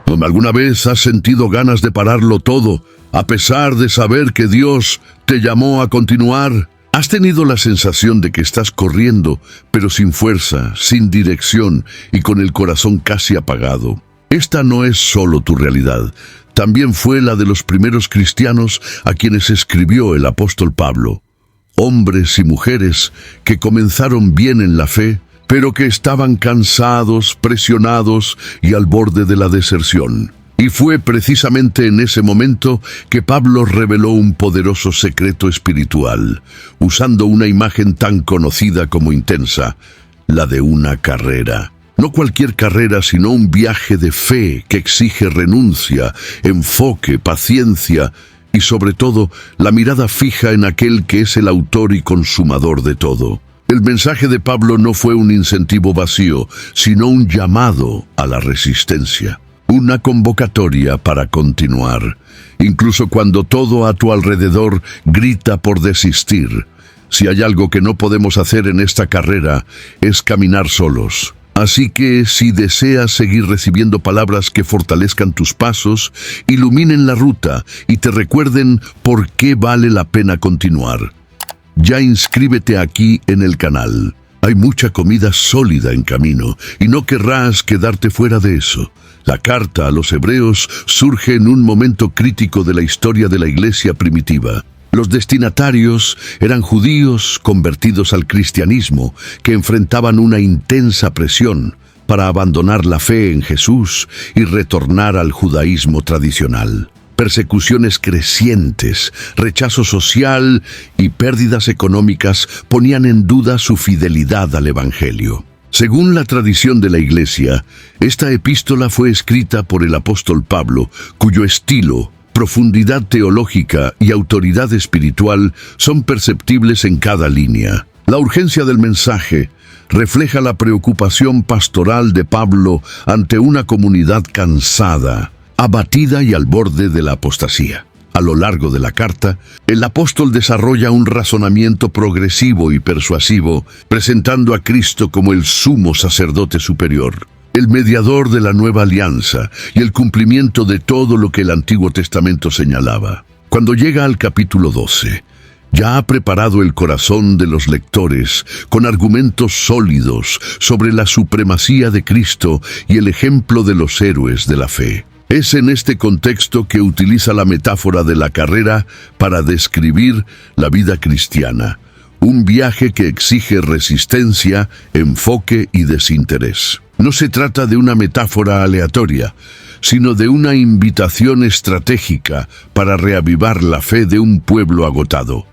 ¿Alguna vez has sentido ganas de pararlo todo, a pesar de saber que Dios te llamó a continuar? ¿Has tenido la sensación de que estás corriendo, pero sin fuerza, sin dirección y con el corazón casi apagado? Esta no es solo tu realidad, también fue la de los primeros cristianos a quienes escribió el apóstol Pablo. Hombres y mujeres que comenzaron bien en la fe, pero que estaban cansados, presionados y al borde de la deserción. Y fue precisamente en ese momento que Pablo reveló un poderoso secreto espiritual, usando una imagen tan conocida como intensa, la de una carrera. No cualquier carrera, sino un viaje de fe que exige renuncia, enfoque, paciencia y sobre todo la mirada fija en aquel que es el autor y consumador de todo. El mensaje de Pablo no fue un incentivo vacío, sino un llamado a la resistencia, una convocatoria para continuar, incluso cuando todo a tu alrededor grita por desistir. Si hay algo que no podemos hacer en esta carrera, es caminar solos. Así que si deseas seguir recibiendo palabras que fortalezcan tus pasos, iluminen la ruta y te recuerden por qué vale la pena continuar, ya inscríbete aquí en el canal. Hay mucha comida sólida en camino y no querrás quedarte fuera de eso. La carta a los hebreos surge en un momento crítico de la historia de la iglesia primitiva. Los destinatarios eran judíos convertidos al cristianismo que enfrentaban una intensa presión para abandonar la fe en Jesús y retornar al judaísmo tradicional. Persecuciones crecientes, rechazo social y pérdidas económicas ponían en duda su fidelidad al Evangelio. Según la tradición de la Iglesia, esta epístola fue escrita por el apóstol Pablo, cuyo estilo, profundidad teológica y autoridad espiritual son perceptibles en cada línea. La urgencia del mensaje refleja la preocupación pastoral de Pablo ante una comunidad cansada, abatida y al borde de la apostasía. A lo largo de la carta, el apóstol desarrolla un razonamiento progresivo y persuasivo, presentando a Cristo como el sumo sacerdote superior, el mediador de la nueva alianza y el cumplimiento de todo lo que el Antiguo Testamento señalaba. Cuando llega al capítulo 12, ya ha preparado el corazón de los lectores con argumentos sólidos sobre la supremacía de Cristo y el ejemplo de los héroes de la fe. Es en este contexto que utiliza la metáfora de la carrera para describir la vida cristiana, un viaje que exige resistencia, enfoque y desinterés. No se trata de una metáfora aleatoria, sino de una invitación estratégica para reavivar la fe de un pueblo agotado.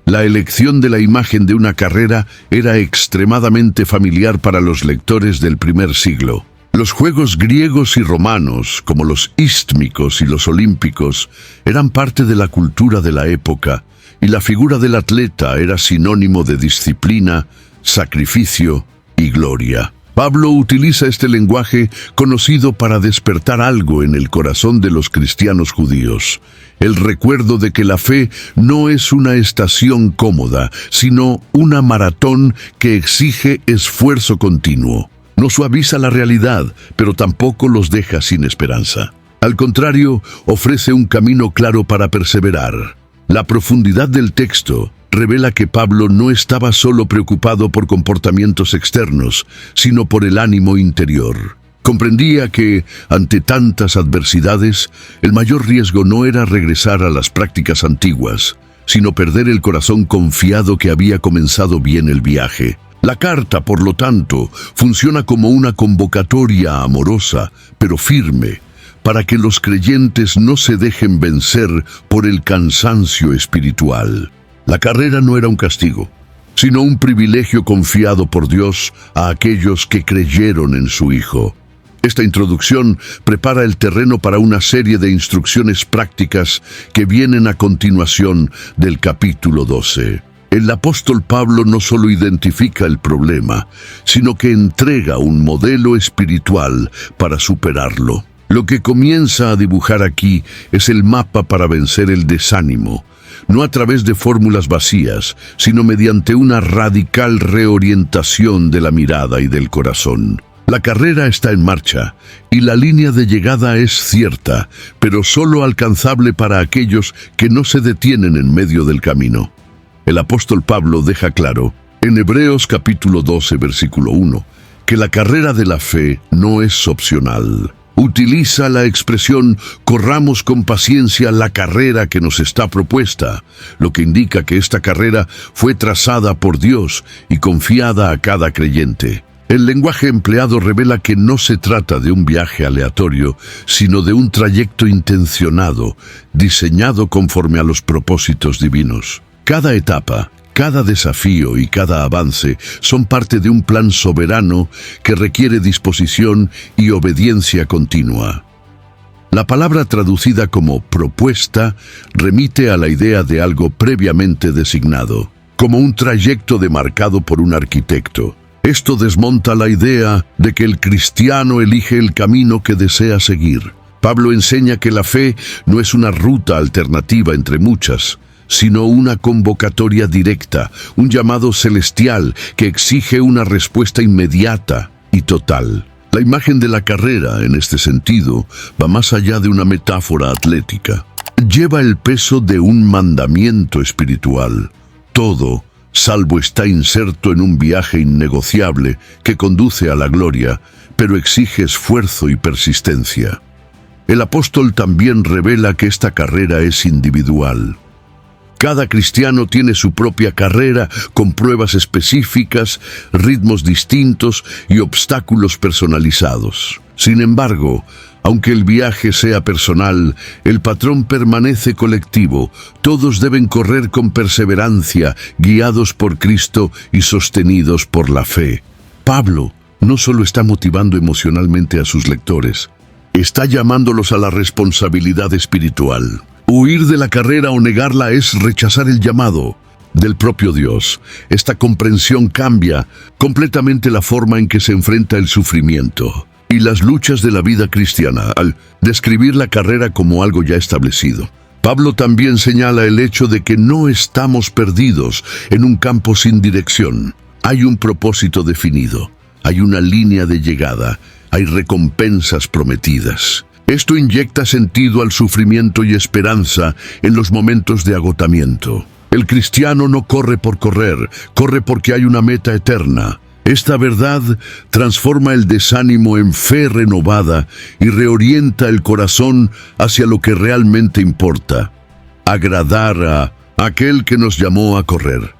La elección de la imagen de una carrera era extremadamente familiar para los lectores del primer siglo. Los juegos griegos y romanos, como los istmicos y los olímpicos, eran parte de la cultura de la época, y la figura del atleta era sinónimo de disciplina, sacrificio y gloria. Pablo utiliza este lenguaje conocido para despertar algo en el corazón de los cristianos judíos, el recuerdo de que la fe no es una estación cómoda, sino una maratón que exige esfuerzo continuo. No suaviza la realidad, pero tampoco los deja sin esperanza. Al contrario, ofrece un camino claro para perseverar. La profundidad del texto revela que Pablo no estaba solo preocupado por comportamientos externos, sino por el ánimo interior. Comprendía que, ante tantas adversidades, el mayor riesgo no era regresar a las prácticas antiguas, sino perder el corazón confiado que había comenzado bien el viaje. La carta, por lo tanto, funciona como una convocatoria amorosa, pero firme, para que los creyentes no se dejen vencer por el cansancio espiritual. La carrera no era un castigo, sino un privilegio confiado por Dios a aquellos que creyeron en su Hijo. Esta introducción prepara el terreno para una serie de instrucciones prácticas que vienen a continuación del capítulo 12. El apóstol Pablo no solo identifica el problema, sino que entrega un modelo espiritual para superarlo. Lo que comienza a dibujar aquí es el mapa para vencer el desánimo, no a través de fórmulas vacías, sino mediante una radical reorientación de la mirada y del corazón. La carrera está en marcha y la línea de llegada es cierta, pero solo alcanzable para aquellos que no se detienen en medio del camino. El apóstol Pablo deja claro, en Hebreos capítulo 12, versículo 1, que la carrera de la fe no es opcional. Utiliza la expresión «corramos con paciencia la carrera que nos está propuesta», lo que indica que esta carrera fue trazada por Dios y confiada a cada creyente. El lenguaje empleado revela que no se trata de un viaje aleatorio, sino de un trayecto intencionado, diseñado conforme a los propósitos divinos. Cada etapa, cada desafío y cada avance son parte de un plan soberano que requiere disposición y obediencia continua. La palabra traducida como propuesta remite a la idea de algo previamente designado, como un trayecto demarcado por un arquitecto. Esto desmonta la idea de que el cristiano elige el camino que desea seguir. Pablo enseña que la fe no es una ruta alternativa entre muchas, sino una convocatoria directa, un llamado celestial que exige una respuesta inmediata y total. La imagen de la carrera, en este sentido, va más allá de una metáfora atlética. Lleva el peso de un mandamiento espiritual. Todo, salvo está inserto en un viaje innegociable que conduce a la gloria, pero exige esfuerzo y persistencia. El apóstol también revela que esta carrera es individual. Cada cristiano tiene su propia carrera con pruebas específicas, ritmos distintos y obstáculos personalizados. Sin embargo, aunque el viaje sea personal, el patrón permanece colectivo. Todos deben correr con perseverancia, guiados por Cristo y sostenidos por la fe. Pablo no solo está motivando emocionalmente a sus lectores, está llamándolos a la responsabilidad espiritual. Huir de la carrera o negarla es rechazar el llamado del propio Dios. Esta comprensión cambia completamente la forma en que se enfrenta el sufrimiento y las luchas de la vida cristiana al describir la carrera como algo ya establecido. Pablo también señala el hecho de que no estamos perdidos en un campo sin dirección. Hay un propósito definido, hay una línea de llegada, hay recompensas prometidas. Esto inyecta sentido al sufrimiento y esperanza en los momentos de agotamiento. El cristiano no corre por correr, corre porque hay una meta eterna. Esta verdad transforma el desánimo en fe renovada y reorienta el corazón hacia lo que realmente importa: agradar a aquel que nos llamó a correr.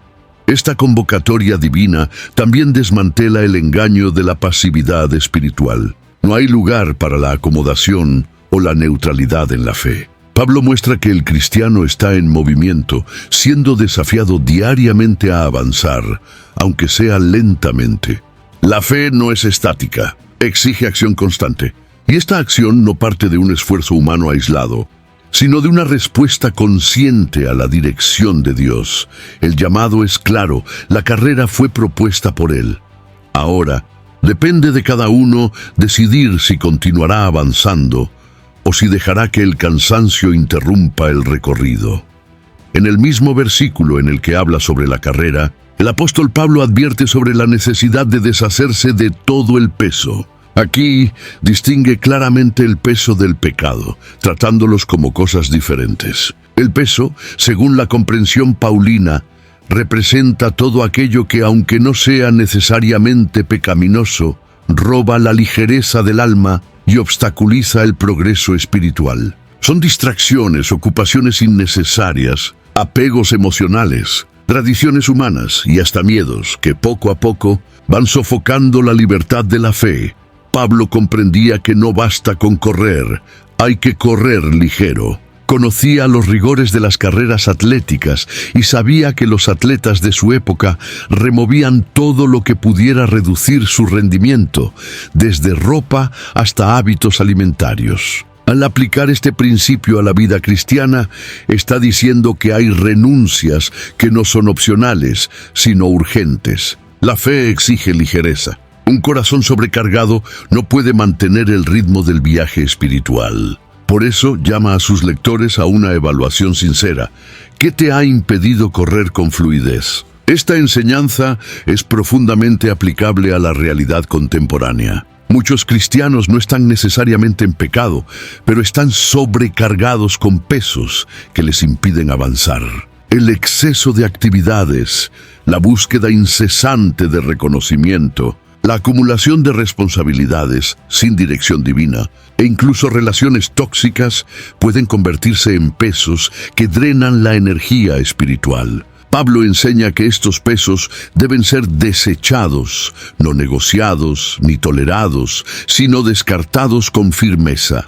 Esta convocatoria divina también desmantela el engaño de la pasividad espiritual. No hay lugar para la acomodación o la neutralidad en la fe. Pablo muestra que el cristiano está en movimiento, siendo desafiado diariamente a avanzar, aunque sea lentamente. La fe no es estática, exige acción constante. Y esta acción no parte de un esfuerzo humano aislado, sino de una respuesta consciente a la dirección de Dios. El llamado es claro, la carrera fue propuesta por Él. Ahora, depende de cada uno decidir si continuará avanzando o si dejará que el cansancio interrumpa el recorrido. En el mismo versículo en el que habla sobre la carrera, el apóstol Pablo advierte sobre la necesidad de deshacerse de todo el peso. Aquí distingue claramente el peso del pecado, tratándolos como cosas diferentes. El peso, según la comprensión paulina, representa todo aquello que, aunque no sea necesariamente pecaminoso, roba la ligereza del alma y obstaculiza el progreso espiritual. Son distracciones, ocupaciones innecesarias, apegos emocionales, tradiciones humanas y hasta miedos que poco a poco van sofocando la libertad de la fe. Pablo comprendía que no basta con correr, hay que correr ligero. Conocía los rigores de las carreras atléticas y sabía que los atletas de su época removían todo lo que pudiera reducir su rendimiento, desde ropa hasta hábitos alimentarios. Al aplicar este principio a la vida cristiana, está diciendo que hay renuncias que no son opcionales, sino urgentes. La fe exige ligereza. Un corazón sobrecargado no puede mantener el ritmo del viaje espiritual. Por eso llama a sus lectores a una evaluación sincera. ¿Qué te ha impedido correr con fluidez? Esta enseñanza es profundamente aplicable a la realidad contemporánea. Muchos cristianos no están necesariamente en pecado, pero están sobrecargados con pesos que les impiden avanzar. El exceso de actividades, la búsqueda incesante de reconocimiento, la acumulación de responsabilidades sin dirección divina e incluso relaciones tóxicas pueden convertirse en pesos que drenan la energía espiritual. Pablo enseña que estos pesos deben ser desechados, no negociados ni tolerados, sino descartados con firmeza.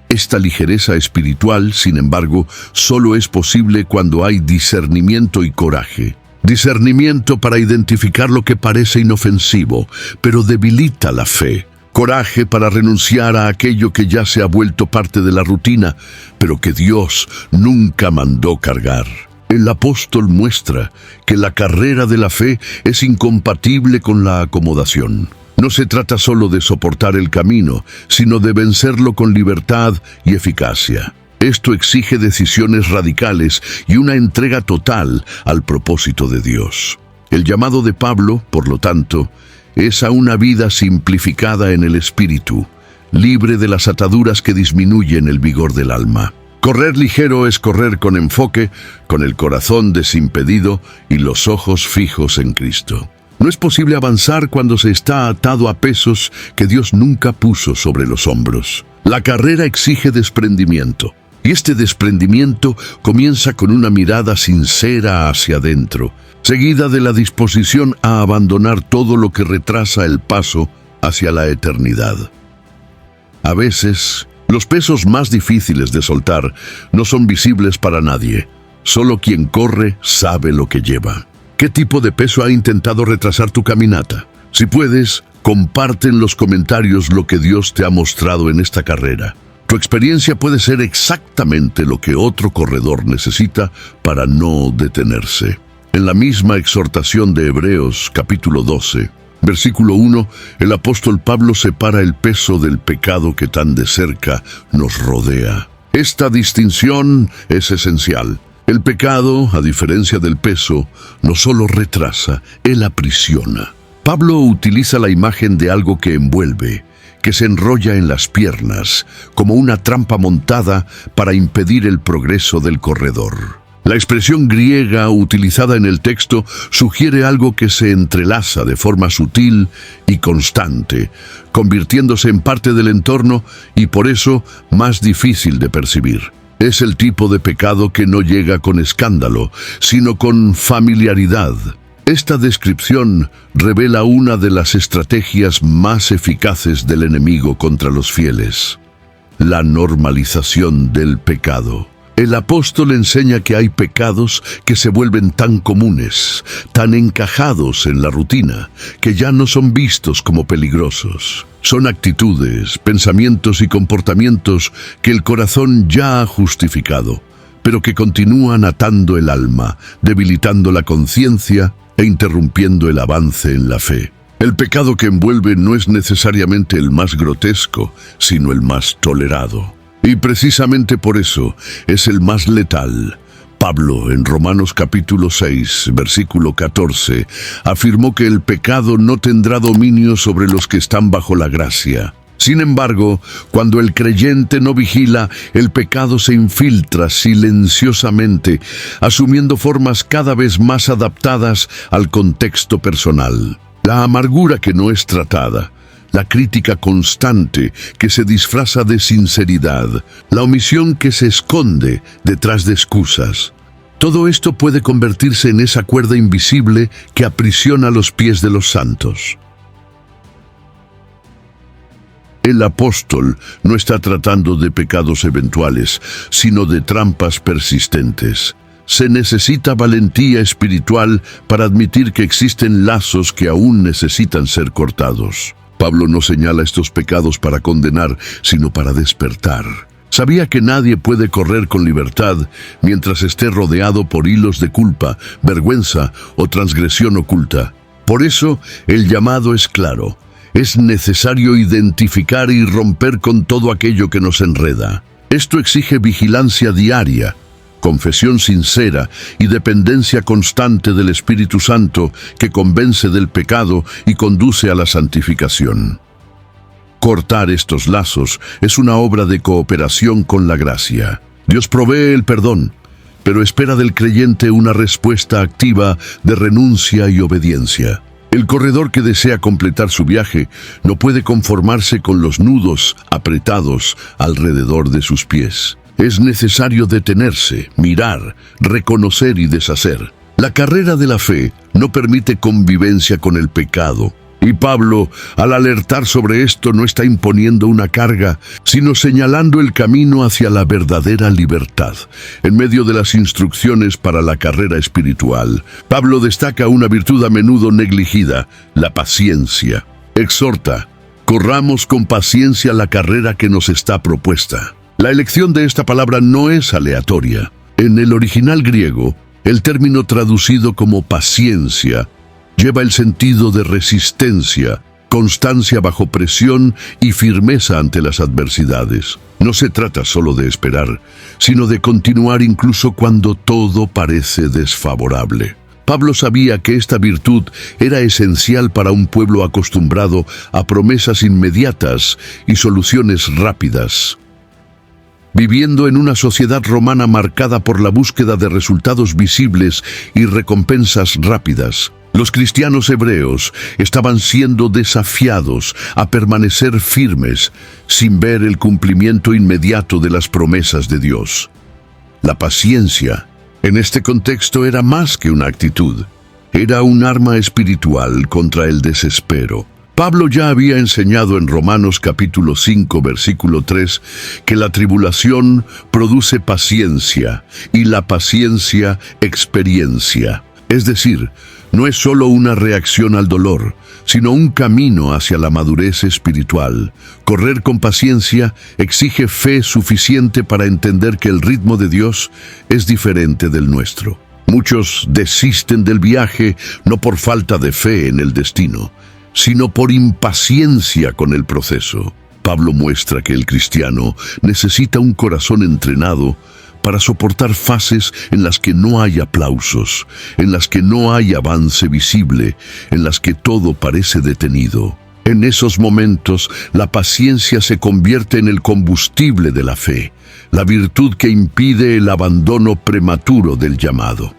Esta ligereza espiritual, sin embargo, solo es posible cuando hay discernimiento y coraje. Discernimiento para identificar lo que parece inofensivo, pero debilita la fe. Coraje para renunciar a aquello que ya se ha vuelto parte de la rutina, pero que Dios nunca mandó cargar. El apóstol muestra que la carrera de la fe es incompatible con la acomodación. No se trata solo de soportar el camino, sino de vencerlo con libertad y eficacia. Esto exige decisiones radicales y una entrega total al propósito de Dios. El llamado de Pablo, por lo tanto, es a una vida simplificada en el espíritu, libre de las ataduras que disminuyen el vigor del alma. Correr ligero es correr con enfoque, con el corazón desimpedido y los ojos fijos en Cristo. No es posible avanzar cuando se está atado a pesos que Dios nunca puso sobre los hombros. La carrera exige desprendimiento, y este desprendimiento comienza con una mirada sincera hacia adentro, seguida de la disposición a abandonar todo lo que retrasa el paso hacia la eternidad. A veces, los pesos más difíciles de soltar no son visibles para nadie. Solo quien corre sabe lo que lleva. ¿Qué tipo de peso ha intentado retrasar tu caminata? Si puedes, comparte en los comentarios lo que Dios te ha mostrado en esta carrera. Tu experiencia puede ser exactamente lo que otro corredor necesita para no detenerse. En la misma exhortación de Hebreos, capítulo 12, versículo 1, el apóstol Pablo separa el peso del pecado que tan de cerca nos rodea. Esta distinción es esencial. El pecado, a diferencia del peso, no solo retrasa, él aprisiona. Pablo utiliza la imagen de algo que envuelve, que se enrolla en las piernas, como una trampa montada para impedir el progreso del corredor. La expresión griega utilizada en el texto sugiere algo que se entrelaza de forma sutil y constante, convirtiéndose en parte del entorno y por eso más difícil de percibir. Es el tipo de pecado que no llega con escándalo, sino con familiaridad. Esta descripción revela una de las estrategias más eficaces del enemigo contra los fieles: la normalización del pecado. El apóstol enseña que hay pecados que se vuelven tan comunes, tan encajados en la rutina, que ya no son vistos como peligrosos. Son actitudes, pensamientos y comportamientos que el corazón ya ha justificado, pero que continúan atando el alma, debilitando la conciencia e interrumpiendo el avance en la fe. El pecado que envuelve no es necesariamente el más grotesco, sino el más tolerado. Y precisamente por eso es el más letal. Pablo, en Romanos capítulo 6, versículo 14, afirmó que el pecado no tendrá dominio sobre los que están bajo la gracia. Sin embargo, cuando el creyente no vigila, el pecado se infiltra silenciosamente, asumiendo formas cada vez más adaptadas al contexto personal. La amargura que no es tratada, la crítica constante que se disfraza de sinceridad, la omisión que se esconde detrás de excusas. Todo esto puede convertirse en esa cuerda invisible que aprisiona los pies de los santos. El apóstol no está tratando de pecados eventuales, sino de trampas persistentes. Se necesita valentía espiritual para admitir que existen lazos que aún necesitan ser cortados. Pablo no señala estos pecados para condenar, sino para despertar. Sabía que nadie puede correr con libertad mientras esté rodeado por hilos de culpa, vergüenza o transgresión oculta. Por eso, el llamado es claro. Es necesario identificar y romper con todo aquello que nos enreda. Esto exige vigilancia diaria, confesión sincera y dependencia constante del Espíritu Santo que convence del pecado y conduce a la santificación. Cortar estos lazos es una obra de cooperación con la gracia. Dios provee el perdón, pero espera del creyente una respuesta activa de renuncia y obediencia. El corredor que desea completar su viaje no puede conformarse con los nudos apretados alrededor de sus pies. Es necesario detenerse, mirar, reconocer y deshacer. La carrera de la fe no permite convivencia con el pecado. Y Pablo, al alertar sobre esto, no está imponiendo una carga, sino señalando el camino hacia la verdadera libertad. En medio de las instrucciones para la carrera espiritual, Pablo destaca una virtud a menudo negligida, la paciencia. Exhorta: corramos con paciencia la carrera que nos está propuesta. La elección de esta palabra no es aleatoria. En el original griego, el término traducido como paciencia lleva el sentido de resistencia, constancia bajo presión y firmeza ante las adversidades. No se trata solo de esperar, sino de continuar incluso cuando todo parece desfavorable. Pablo sabía que esta virtud era esencial para un pueblo acostumbrado a promesas inmediatas y soluciones rápidas. Viviendo en una sociedad romana marcada por la búsqueda de resultados visibles y recompensas rápidas, los cristianos hebreos estaban siendo desafiados a permanecer firmes sin ver el cumplimiento inmediato de las promesas de Dios. La paciencia, en este contexto, era más que una actitud. Era un arma espiritual contra el desespero. Pablo ya había enseñado en Romanos capítulo 5, versículo 3, que la tribulación produce paciencia y la paciencia experiencia. Es decir, no es solo una reacción al dolor, sino un camino hacia la madurez espiritual. Correr con paciencia exige fe suficiente para entender que el ritmo de Dios es diferente del nuestro. Muchos desisten del viaje no por falta de fe en el destino, sino por impaciencia con el proceso. Pablo muestra que el cristiano necesita un corazón entrenado para soportar fases en las que no hay aplausos, en las que no hay avance visible, en las que todo parece detenido. En esos momentos, la paciencia se convierte en el combustible de la fe, la virtud que impide el abandono prematuro del llamado.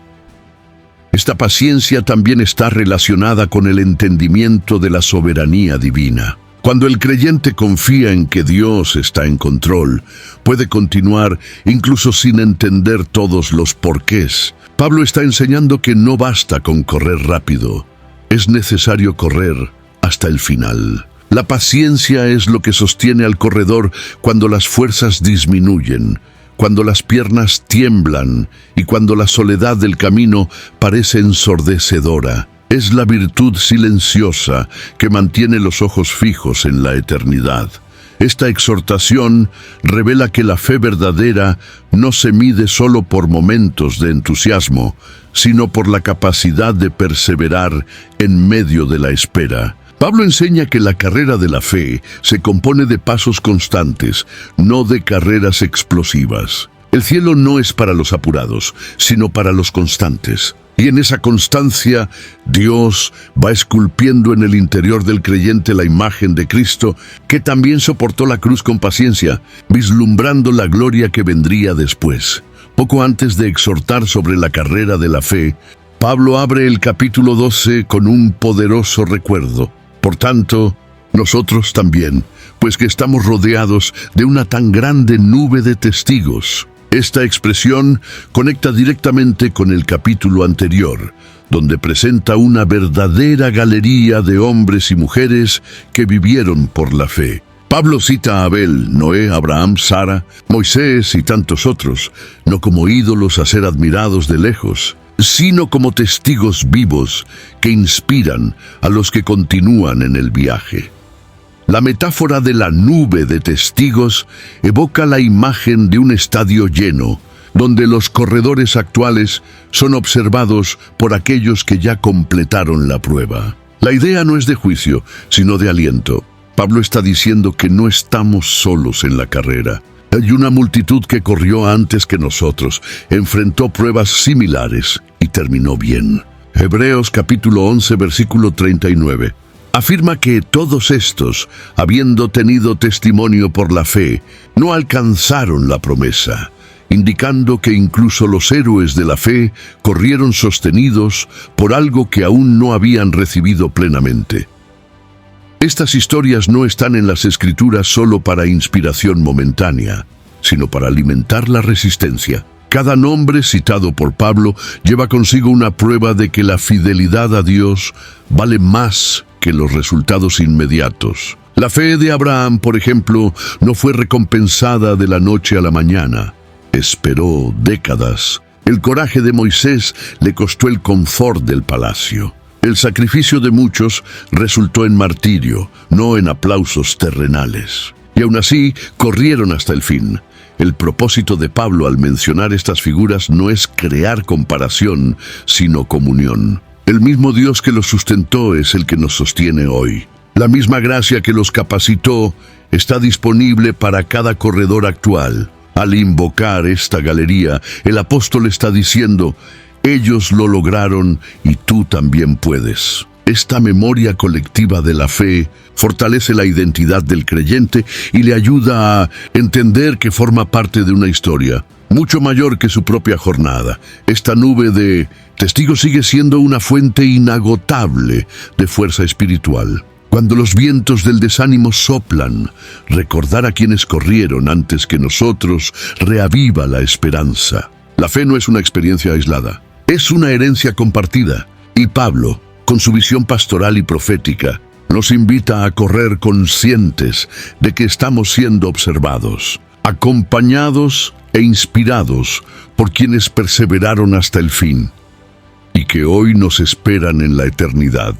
Esta paciencia también está relacionada con el entendimiento de la soberanía divina. Cuando el creyente confía en que Dios está en control, puede continuar incluso sin entender todos los porqués. Pablo está enseñando que no basta con correr rápido, es necesario correr hasta el final. La paciencia es lo que sostiene al corredor cuando las fuerzas disminuyen, cuando las piernas tiemblan y cuando la soledad del camino parece ensordecedora. Es la virtud silenciosa que mantiene los ojos fijos en la eternidad. Esta exhortación revela que la fe verdadera no se mide solo por momentos de entusiasmo, sino por la capacidad de perseverar en medio de la espera. Pablo enseña que la carrera de la fe se compone de pasos constantes, no de carreras explosivas. El cielo no es para los apurados, sino para los constantes. Y en esa constancia, Dios va esculpiendo en el interior del creyente la imagen de Cristo, que también soportó la cruz con paciencia, vislumbrando la gloria que vendría después. Poco antes de exhortar sobre la carrera de la fe, Pablo abre el capítulo 12 con un poderoso recuerdo. Por tanto, nosotros también, pues que estamos rodeados de una tan grande nube de testigos. Esta expresión conecta directamente con el capítulo anterior, donde presenta una verdadera galería de hombres y mujeres que vivieron por la fe. Pablo cita a Abel, Noé, Abraham, Sara, Moisés y tantos otros, no como ídolos a ser admirados de lejos, sino como testigos vivos que inspiran a los que continúan en el viaje. La metáfora de la nube de testigos evoca la imagen de un estadio lleno, donde los corredores actuales son observados por aquellos que ya completaron la prueba. La idea no es de juicio, sino de aliento. Pablo está diciendo que no estamos solos en la carrera. Hay una multitud que corrió antes que nosotros, enfrentó pruebas similares y terminó bien. Hebreos capítulo 11, versículo 39. Afirma que todos estos, habiendo tenido testimonio por la fe, no alcanzaron la promesa, indicando que incluso los héroes de la fe corrieron sostenidos por algo que aún no habían recibido plenamente. Estas historias no están en las Escrituras solo para inspiración momentánea, sino para alimentar la resistencia. Cada nombre citado por Pablo lleva consigo una prueba de que la fidelidad a Dios vale más que los resultados inmediatos. La fe de Abraham, por ejemplo, no fue recompensada de la noche a la mañana. Esperó décadas. El coraje de Moisés le costó el confort del palacio. El sacrificio de muchos resultó en martirio, no en aplausos terrenales. Y aún así, corrieron hasta el fin. El propósito de Pablo al mencionar estas figuras no es crear comparación, sino comunión. El mismo Dios que los sustentó es el que nos sostiene hoy. La misma gracia que los capacitó está disponible para cada corredor actual. Al invocar esta galería, el apóstol está diciendo: ellos lo lograron y tú también puedes. Esta memoria colectiva de la fe fortalece la identidad del creyente y le ayuda a entender que forma parte de una historia mucho mayor que su propia jornada. Esta nube de testigos sigue siendo una fuente inagotable de fuerza espiritual. Cuando los vientos del desánimo soplan, recordar a quienes corrieron antes que nosotros reaviva la esperanza. La fe no es una experiencia aislada, es una herencia compartida. Y Pablo, con su visión pastoral y profética, nos invita a correr conscientes de que estamos siendo observados, acompañados e inspirados por quienes perseveraron hasta el fin y que hoy nos esperan en la eternidad.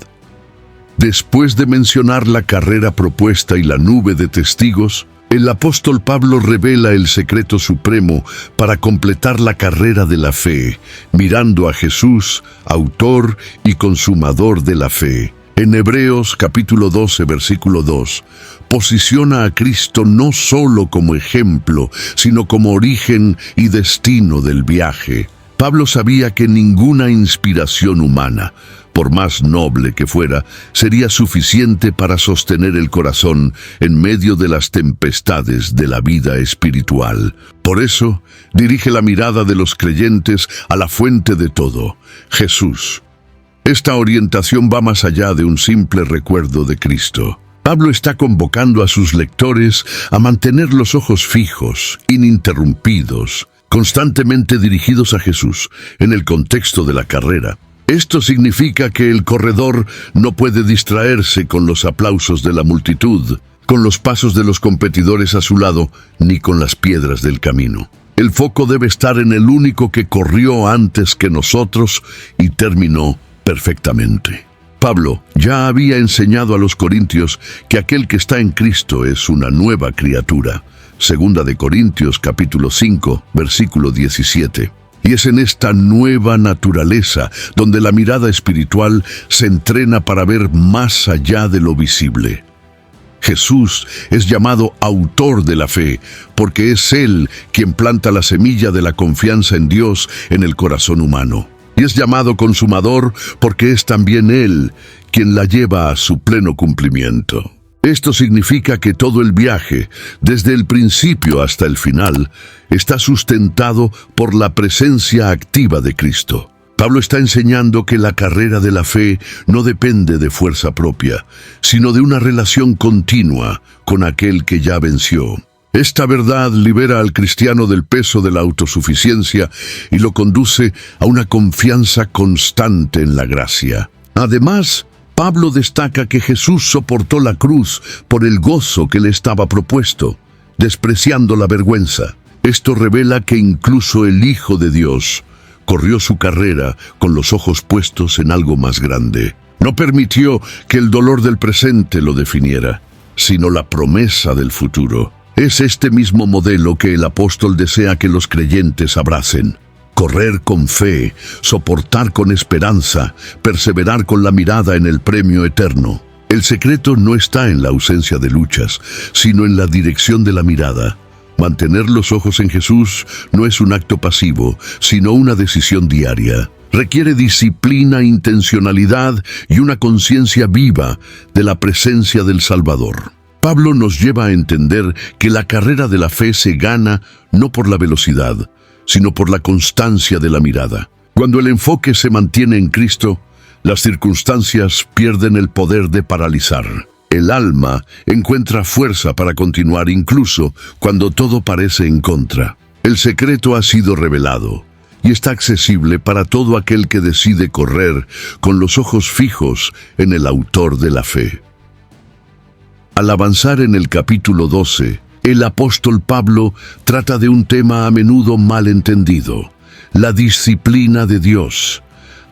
Después de mencionar la carrera propuesta y la nube de testigos, el apóstol Pablo revela el secreto supremo para completar la carrera de la fe, mirando a Jesús, autor y consumador de la fe. En Hebreos capítulo 12, versículo 2, posiciona a Cristo no solo como ejemplo, sino como origen y destino del viaje. Pablo sabía que ninguna inspiración humana, por más noble que fuera, sería suficiente para sostener el corazón en medio de las tempestades de la vida espiritual. Por eso, dirige la mirada de los creyentes a la fuente de todo, Jesús. Esta orientación va más allá de un simple recuerdo de Cristo. Pablo está convocando a sus lectores a mantener los ojos fijos, ininterrumpidos, constantemente dirigidos a Jesús, en el contexto de la carrera. Esto significa que el corredor no puede distraerse con los aplausos de la multitud, con los pasos de los competidores a su lado, ni con las piedras del camino. El foco debe estar en el único que corrió antes que nosotros y terminó perfectamente. Pablo ya había enseñado a los corintios que aquel que está en Cristo es una nueva criatura. Segunda de Corintios capítulo 5, versículo 17. Y es en esta nueva naturaleza donde la mirada espiritual se entrena para ver más allá de lo visible. Jesús es llamado autor de la fe porque es Él quien planta la semilla de la confianza en Dios en el corazón humano. Y es llamado consumador porque es también Él quien la lleva a su pleno cumplimiento. Esto significa que todo el viaje, desde el principio hasta el final, está sustentado por la presencia activa de Cristo. Pablo está enseñando que la carrera de la fe no depende de fuerza propia, sino de una relación continua con aquel que ya venció. Esta verdad libera al cristiano del peso de la autosuficiencia y lo conduce a una confianza constante en la gracia. Además, Pablo destaca que Jesús soportó la cruz por el gozo que le estaba propuesto, despreciando la vergüenza. Esto revela que incluso el Hijo de Dios corrió su carrera con los ojos puestos en algo más grande. No permitió que el dolor del presente lo definiera, sino la promesa del futuro. Es este mismo modelo que el apóstol desea que los creyentes abracen. Correr con fe, soportar con esperanza, perseverar con la mirada en el premio eterno. El secreto no está en la ausencia de luchas, sino en la dirección de la mirada. Mantener los ojos en Jesús no es un acto pasivo, sino una decisión diaria. Requiere disciplina, intencionalidad y una conciencia viva de la presencia del Salvador. Pablo nos lleva a entender que la carrera de la fe se gana no por la velocidad, sino por la constancia de la mirada. Cuando el enfoque se mantiene en Cristo, las circunstancias pierden el poder de paralizar. El alma encuentra fuerza para continuar incluso cuando todo parece en contra. El secreto ha sido revelado y está accesible para todo aquel que decide correr con los ojos fijos en el autor de la fe. Al avanzar en el capítulo 12, el apóstol Pablo trata de un tema a menudo mal entendido: la disciplina de Dios.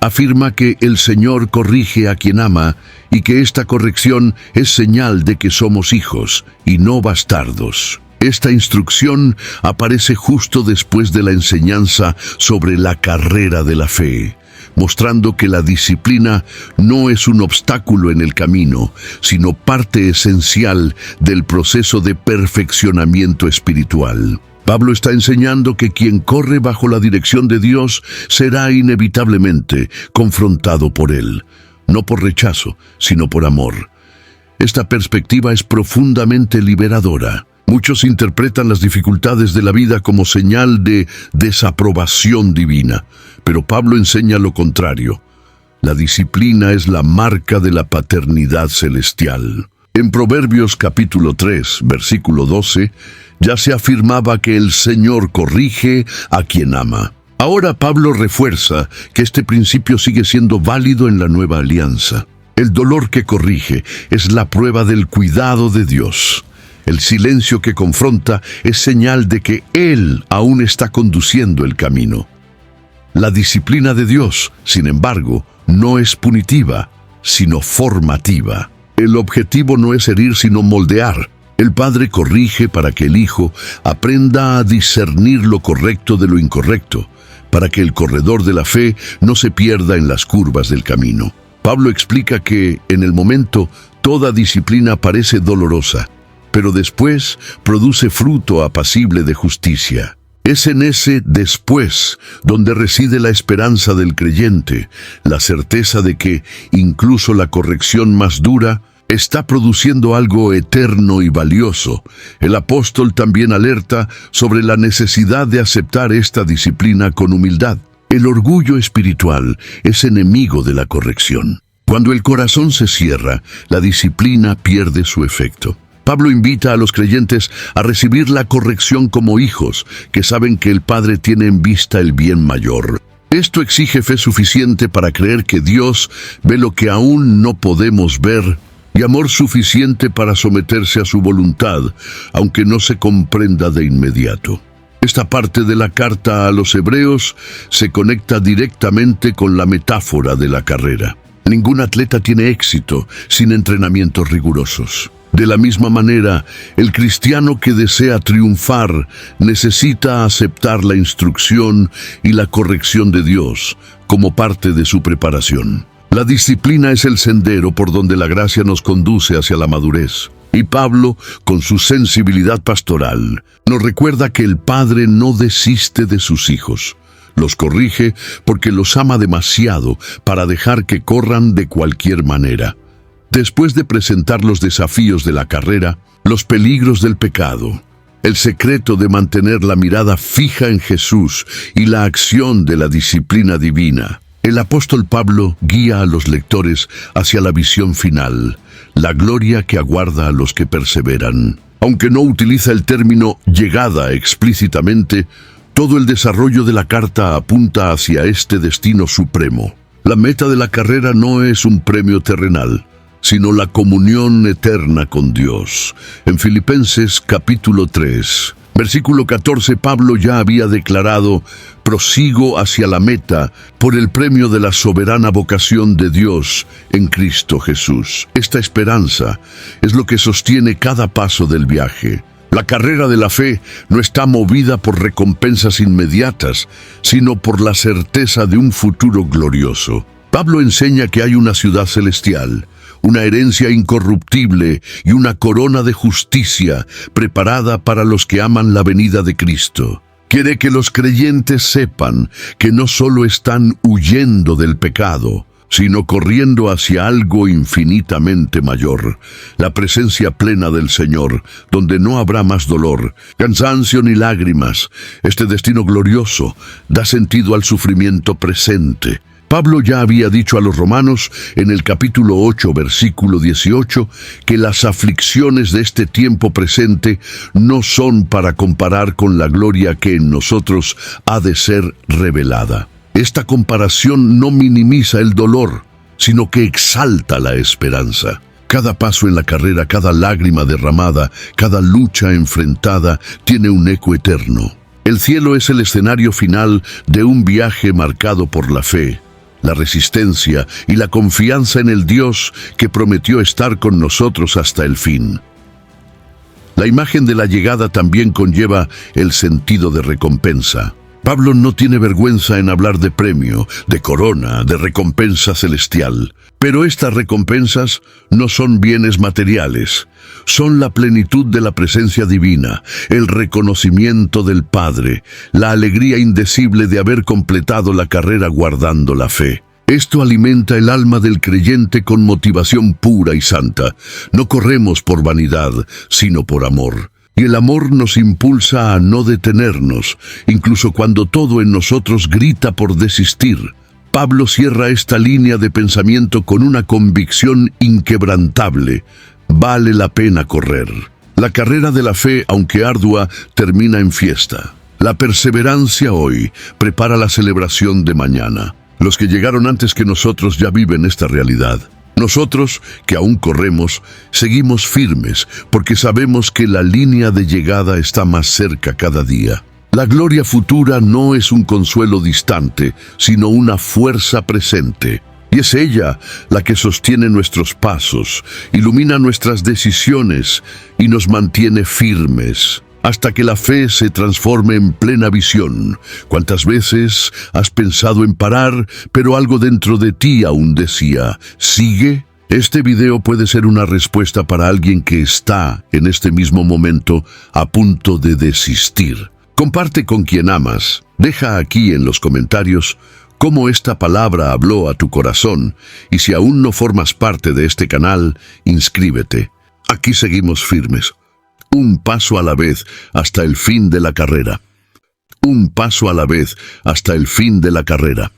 Afirma que el Señor corrige a quien ama y que esta corrección es señal de que somos hijos y no bastardos. Esta instrucción aparece justo después de la enseñanza sobre la carrera de la fe, mostrando que la disciplina no es un obstáculo en el camino, sino parte esencial del proceso de perfeccionamiento espiritual. Pablo está enseñando que quien corre bajo la dirección de Dios será inevitablemente confrontado por Él, no por rechazo, sino por amor. Esta perspectiva es profundamente liberadora. Muchos interpretan las dificultades de la vida como señal de desaprobación divina, pero Pablo enseña lo contrario. La disciplina es la marca de la paternidad celestial. En Proverbios capítulo 3, versículo 12, ya se afirmaba que el Señor corrige a quien ama. Ahora Pablo refuerza que este principio sigue siendo válido en la nueva alianza. El dolor que corrige es la prueba del cuidado de Dios. El silencio que confronta es señal de que Él aún está conduciendo el camino. La disciplina de Dios, sin embargo, no es punitiva, sino formativa. El objetivo no es herir, sino moldear. El Padre corrige para que el Hijo aprenda a discernir lo correcto de lo incorrecto, para que el corredor de la fe no se pierda en las curvas del camino. Pablo explica que, en el momento, toda disciplina parece dolorosa, pero después produce fruto apacible de justicia. Es en ese después donde reside la esperanza del creyente, la certeza de que incluso la corrección más dura está produciendo algo eterno y valioso. El apóstol también alerta sobre la necesidad de aceptar esta disciplina con humildad. El orgullo espiritual es enemigo de la corrección. Cuando el corazón se cierra, la disciplina pierde su efecto. Pablo invita a los creyentes a recibir la corrección como hijos, que saben que el Padre tiene en vista el bien mayor. Esto exige fe suficiente para creer que Dios ve lo que aún no podemos ver, y amor suficiente para someterse a su voluntad, aunque no se comprenda de inmediato. Esta parte de la carta a los Hebreos se conecta directamente con la metáfora de la carrera. Ningún atleta tiene éxito sin entrenamientos rigurosos. De la misma manera, el cristiano que desea triunfar necesita aceptar la instrucción y la corrección de Dios como parte de su preparación. La disciplina es el sendero por donde la gracia nos conduce hacia la madurez. Y Pablo, con su sensibilidad pastoral, nos recuerda que el Padre no desiste de sus hijos. Los corrige porque los ama demasiado para dejar que corran de cualquier manera. Después de presentar los desafíos de la carrera, los peligros del pecado, el secreto de mantener la mirada fija en Jesús y la acción de la disciplina divina, el apóstol Pablo guía a los lectores hacia la visión final, la gloria que aguarda a los que perseveran. Aunque no utiliza el término llegada explícitamente, todo el desarrollo de la carta apunta hacia este destino supremo. La meta de la carrera no es un premio terrenal, sino la comunión eterna con Dios. En Filipenses capítulo 3, versículo 14, Pablo ya había declarado: prosigo hacia la meta por el premio de la soberana vocación de Dios en Cristo Jesús. Esta esperanza es lo que sostiene cada paso del viaje. La carrera de la fe no está movida por recompensas inmediatas, sino por la certeza de un futuro glorioso. Pablo enseña que hay una ciudad celestial, una herencia incorruptible y una corona de justicia preparada para los que aman la venida de Cristo. Quiere que los creyentes sepan que no solo están huyendo del pecado, sino corriendo hacia algo infinitamente mayor, la presencia plena del Señor, donde no habrá más dolor, cansancio ni lágrimas. Este destino glorioso da sentido al sufrimiento presente. Pablo ya había dicho a los romanos en el capítulo 8, versículo 18, que las aflicciones de este tiempo presente no son para comparar con la gloria que en nosotros ha de ser revelada. Esta comparación no minimiza el dolor, sino que exalta la esperanza. Cada paso en la carrera, cada lágrima derramada, cada lucha enfrentada tiene un eco eterno. El cielo es el escenario final de un viaje marcado por la fe, la resistencia y la confianza en el Dios que prometió estar con nosotros hasta el fin. La imagen de la llegada también conlleva el sentido de recompensa. Pablo no tiene vergüenza en hablar de premio, de corona, de recompensa celestial. Pero estas recompensas no son bienes materiales, son la plenitud de la presencia divina, el reconocimiento del Padre, la alegría indecible de haber completado la carrera guardando la fe. Esto alimenta el alma del creyente con motivación pura y santa. No corremos por vanidad, sino por amor. Y el amor nos impulsa a no detenernos, incluso cuando todo en nosotros grita por desistir. Pablo cierra esta línea de pensamiento con una convicción inquebrantable. Vale la pena correr. La carrera de la fe, aunque ardua, termina en fiesta. La perseverancia hoy prepara la celebración de mañana. Los que llegaron antes que nosotros ya viven esta realidad. Nosotros, que aún corremos, seguimos firmes porque sabemos que la línea de llegada está más cerca cada día. La gloria futura no es un consuelo distante, sino una fuerza presente. Y es ella la que sostiene nuestros pasos, ilumina nuestras decisiones y nos mantiene firmes, hasta que la fe se transforme en plena visión. ¿Cuántas veces has pensado en parar, pero algo dentro de ti aún decía, sigue? Este video puede ser una respuesta para alguien que está, en este mismo momento, a punto de desistir. Comparte con quien amas. Deja aquí en los comentarios cómo esta palabra habló a tu corazón. Y si aún no formas parte de este canal, inscríbete. Aquí seguimos firmes. Un paso a la vez hasta el fin de la carrera. Un paso a la vez hasta el fin de la carrera.